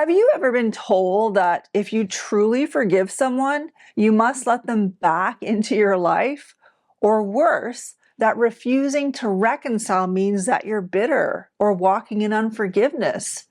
Have you ever been told that if you truly forgive someone, you must let them back into your life? Or worse, that refusing to reconcile means that you're bitter or walking in unforgiveness?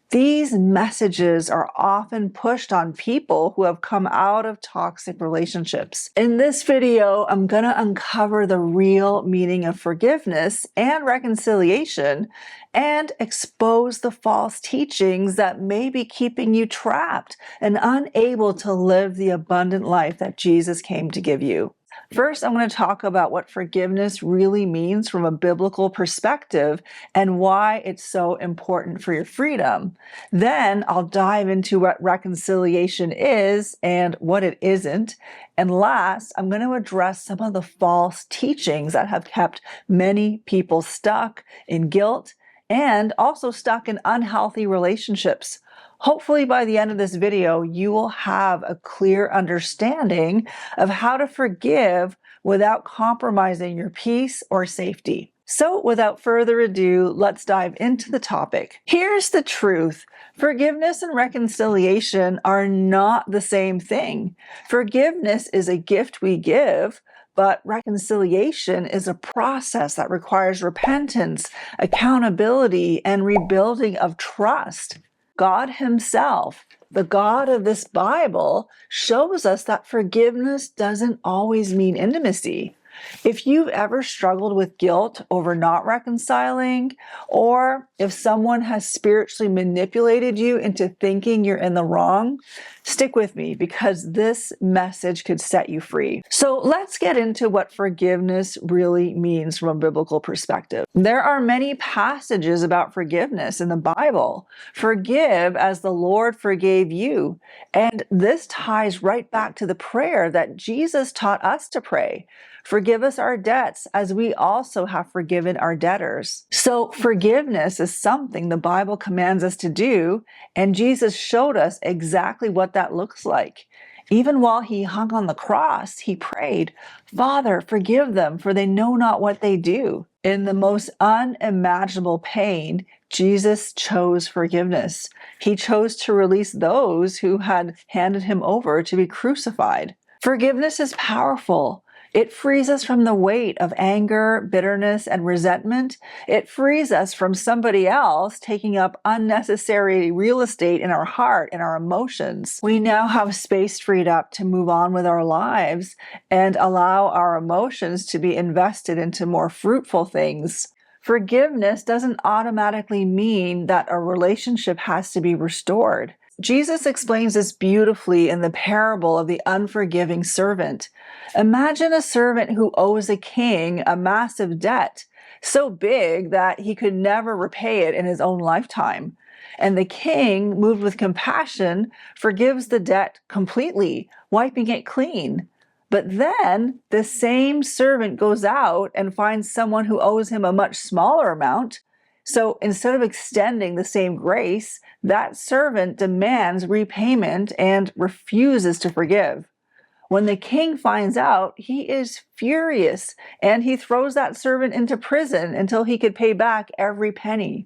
These messages are often pushed on people who have come out of toxic relationships. In this video, I'm going to uncover the real meaning of forgiveness and reconciliation and expose the false teachings that may be keeping you trapped and unable to live the abundant life that Jesus came to give you. First, I'm going to talk about what forgiveness really means from a biblical perspective and why it's so important for your freedom. Then I'll dive into what reconciliation is and what it isn't. And last, I'm going to address some of the false teachings that have kept many people stuck in guilt and also stuck in unhealthy relationships. Hopefully by the end of this video, you will have a clear understanding of how to forgive without compromising your peace or safety. So without further ado, let's dive into the topic. Here's the truth. Forgiveness and reconciliation are not the same thing. Forgiveness is a gift we give, but reconciliation is a process that requires repentance, accountability, and rebuilding of trust. God Himself, the God of this Bible, shows us that forgiveness doesn't always mean intimacy. If you've ever struggled with guilt over not reconciling, or if someone has spiritually manipulated you into thinking you're in the wrong, stick with me because this message could set you free. So let's get into what forgiveness really means from a biblical perspective. There are many passages about forgiveness in the Bible. Forgive as the Lord forgave you. And this ties right back to the prayer that Jesus taught us to pray. Forgive us our debts as we also have forgiven our debtors. So forgiveness is something the Bible commands us to do, and Jesus showed us exactly what that looks like. Even while He hung on the cross, He prayed, "Father, forgive them, for they know not what they do." In the most unimaginable pain, Jesus chose forgiveness. He chose to release those who had handed Him over to be crucified. Forgiveness is powerful. It frees us from the weight of anger, bitterness, and resentment. It frees us from somebody else taking up unnecessary real estate in our heart and our emotions. We now have space freed up to move on with our lives and allow our emotions to be invested into more fruitful things. Forgiveness doesn't automatically mean that a relationship has to be restored. Jesus explains this beautifully in the parable of the unforgiving servant. Imagine a servant who owes a king a massive debt, so big that he could never repay it in his own lifetime. And the king, moved with compassion, forgives the debt completely, wiping it clean. But then the same servant goes out and finds someone who owes him a much smaller amount. So instead of extending the same grace, that servant demands repayment and refuses to forgive. When the king finds out, he is furious and he throws that servant into prison until he could pay back every penny.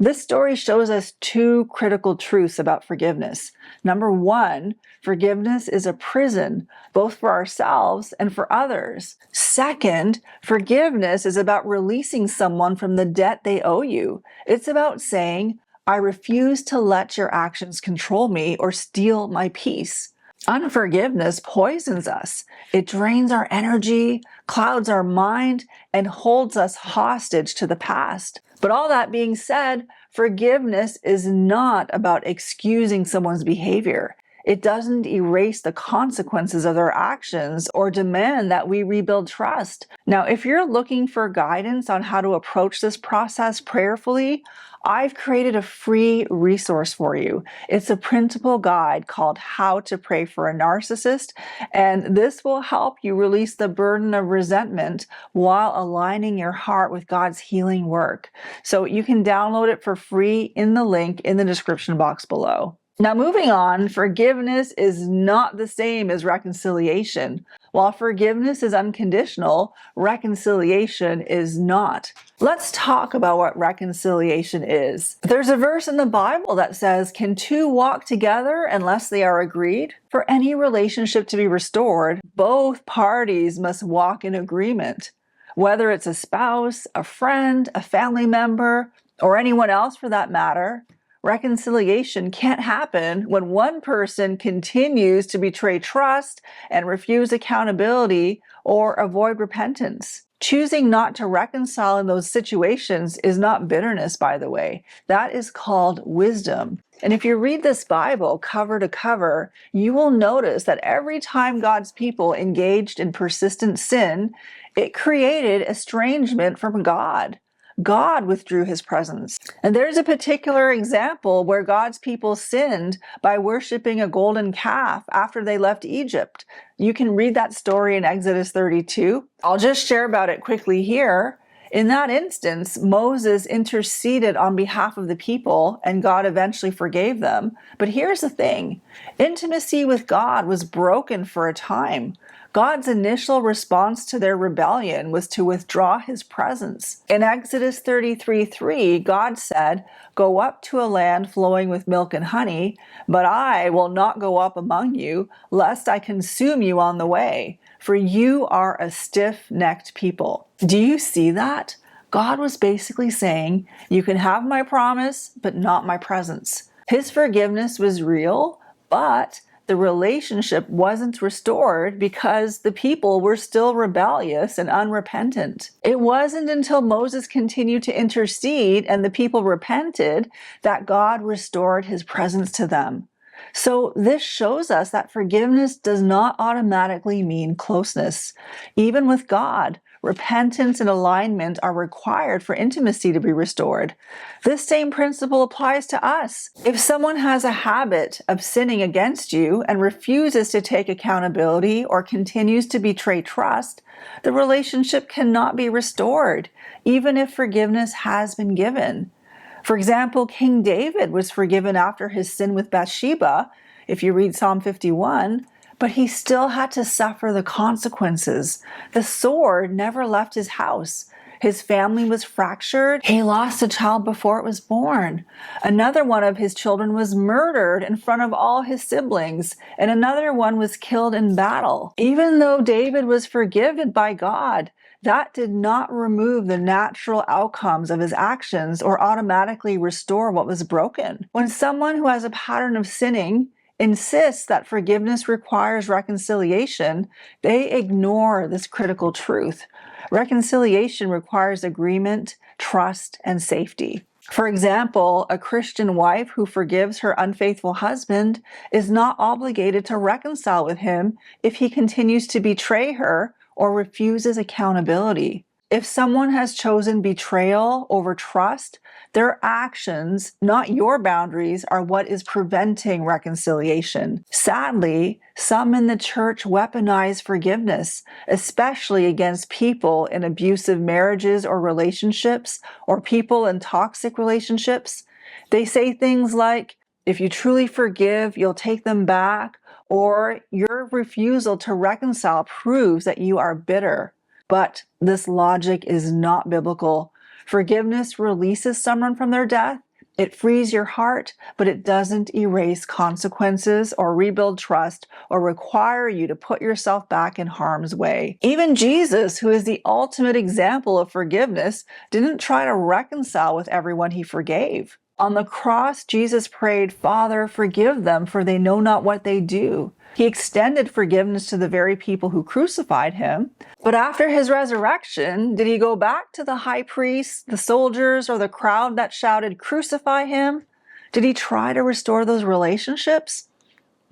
This story shows us two critical truths about forgiveness. Number one, forgiveness is a prison, both for ourselves and for others. Second, forgiveness is about releasing someone from the debt they owe you. It's about saying, "I refuse to let your actions control me or steal my peace." Unforgiveness poisons us. It drains our energy, clouds our mind, and holds us hostage to the past. But all that being said, forgiveness is not about excusing someone's behavior. It doesn't erase the consequences of their actions or demand that we rebuild trust. Now, if you're looking for guidance on how to approach this process prayerfully, I've created a free resource for you. It's a printable guide called How to Pray for a Narcissist, and this will help you release the burden of resentment while aligning your heart with God's healing work. So you can download it for free in the link in the description box below. Now, moving on, forgiveness is not the same as reconciliation. While forgiveness is unconditional, reconciliation is not. Let's talk about what reconciliation is. There's a verse in the Bible that says, "Can two walk together unless they are agreed?" For any relationship to be restored, both parties must walk in agreement. Whether it's a spouse, a friend, a family member, or anyone else for that matter, reconciliation can't happen when one person continues to betray trust and refuse accountability or avoid repentance. Choosing not to reconcile in those situations is not bitterness, by the way. That is called wisdom. And if you read this Bible cover to cover, you will notice that every time God's people engaged in persistent sin, it created estrangement from God. God withdrew his presence. And there's a particular example where God's people sinned by worshiping a golden calf after they left Egypt. You can read that story in Exodus 32. I'll just share about it quickly here. In that instance, Moses interceded on behalf of the people, and God eventually forgave them. But here's the thing: intimacy with God was broken for a time. God's initial response to their rebellion was to withdraw his presence. In Exodus 33:3, God said, "Go up to a land flowing with milk and honey, but I will not go up among you, lest I consume you on the way, for you are a stiff-necked people." Do you see that? God was basically saying, you can have my promise, but not my presence. His forgiveness was real, but the relationship wasn't restored because the people were still rebellious and unrepentant. It wasn't until Moses continued to intercede and the people repented that God restored his presence to them. So this shows us that forgiveness does not automatically mean closeness. Even with God, repentance and alignment are required for intimacy to be restored. This same principle applies to us. If someone has a habit of sinning against you and refuses to take accountability or continues to betray trust, the relationship cannot be restored, even if forgiveness has been given. For example, King David was forgiven after his sin with Bathsheba, if you read Psalm 51, but he still had to suffer the consequences. The sword never left his house. His family was fractured. He lost a child before it was born. Another one of his children was murdered in front of all his siblings, and another one was killed in battle. Even though David was forgiven by God, that did not remove the natural outcomes of his actions or automatically restore what was broken. When someone who has a pattern of sinning insists that forgiveness requires reconciliation, they ignore this critical truth. Reconciliation requires agreement, trust, and safety. For example, a Christian wife who forgives her unfaithful husband is not obligated to reconcile with him if he continues to betray her or refuses accountability. If someone has chosen betrayal over trust, their actions, not your boundaries, are what is preventing reconciliation. Sadly, some in the church weaponize forgiveness, especially against people in abusive marriages or relationships, or people in toxic relationships. They say things like, if you truly forgive, you'll take them back, or your refusal to reconcile proves that you are bitter. But this logic is not biblical. Forgiveness releases someone from their death. It frees your heart, but it doesn't erase consequences or rebuild trust or require you to put yourself back in harm's way. Even Jesus, who is the ultimate example of forgiveness, didn't try to reconcile with everyone he forgave. On the cross, Jesus prayed, "Father, forgive them, for they know not what they do." He extended forgiveness to the very people who crucified him. But after his resurrection, did he go back to the high priests, the soldiers, or the crowd that shouted, "Crucify him"? Did he try to restore those relationships?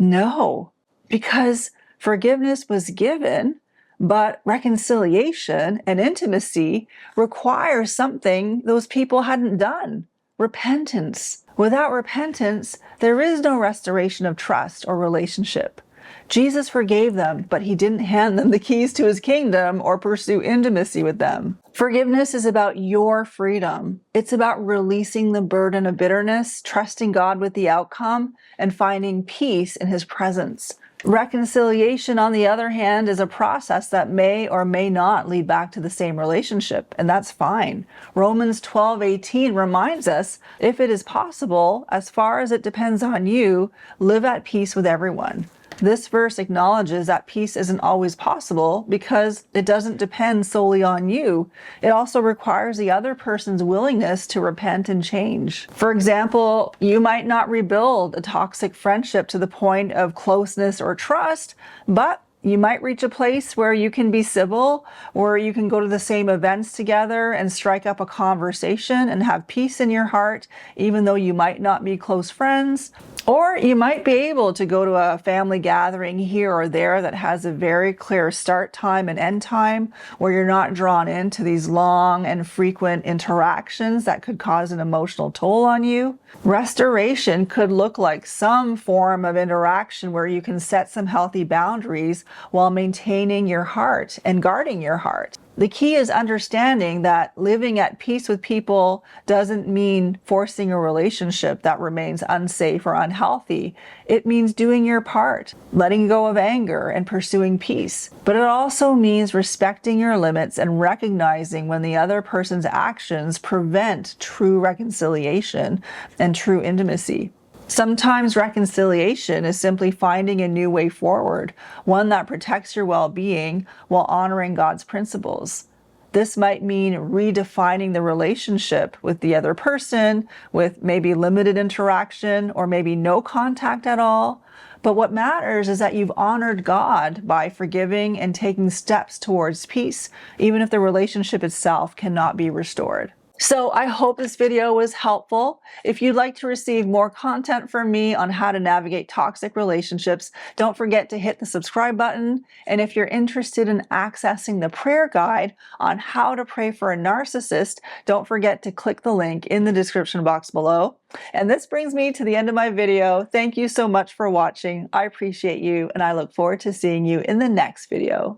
No, because forgiveness was given, but reconciliation and intimacy requires something those people hadn't done: repentance. Without repentance, there is no restoration of trust or relationship. Jesus forgave them, but he didn't hand them the keys to his kingdom or pursue intimacy with them. Forgiveness is about your freedom. It's about releasing the burden of bitterness, trusting God with the outcome, and finding peace in his presence. Reconciliation, on the other hand, is a process that may or may not lead back to the same relationship, and that's fine. Romans 12:18 reminds us, if it is possible, as far as it depends on you, live at peace with everyone. This verse acknowledges that peace isn't always possible because it doesn't depend solely on you. It also requires the other person's willingness to repent and change. For example, you might not rebuild a toxic friendship to the point of closeness or trust, but you might reach a place where you can be civil, where you can go to the same events together and strike up a conversation and have peace in your heart, even though you might not be close friends. Or you might be able to go to a family gathering here or there that has a very clear start time and end time, where you're not drawn into these long and frequent interactions that could cause an emotional toll on you. Restoration could look like some form of interaction where you can set some healthy boundaries while maintaining your heart and guarding your heart. The key is understanding that living at peace with people doesn't mean forcing a relationship that remains unsafe or unhealthy. It means doing your part, letting go of anger and pursuing peace. But it also means respecting your limits and recognizing when the other person's actions prevent true reconciliation and true intimacy. Sometimes reconciliation is simply finding a new way forward, one that protects your well-being while honoring God's principles. This might mean redefining the relationship with the other person, with maybe limited interaction or maybe no contact at all. But what matters is that you've honored God by forgiving and taking steps towards peace, even if the relationship itself cannot be restored. So I hope this video was helpful. If you'd like to receive more content from me on how to navigate toxic relationships, don't forget to hit the subscribe button. And if you're interested in accessing the prayer guide on how to pray for a narcissist, don't forget to click the link in the description box below. And this brings me to the end of my video. Thank you so much for watching. I appreciate you, and I look forward to seeing you in the next video.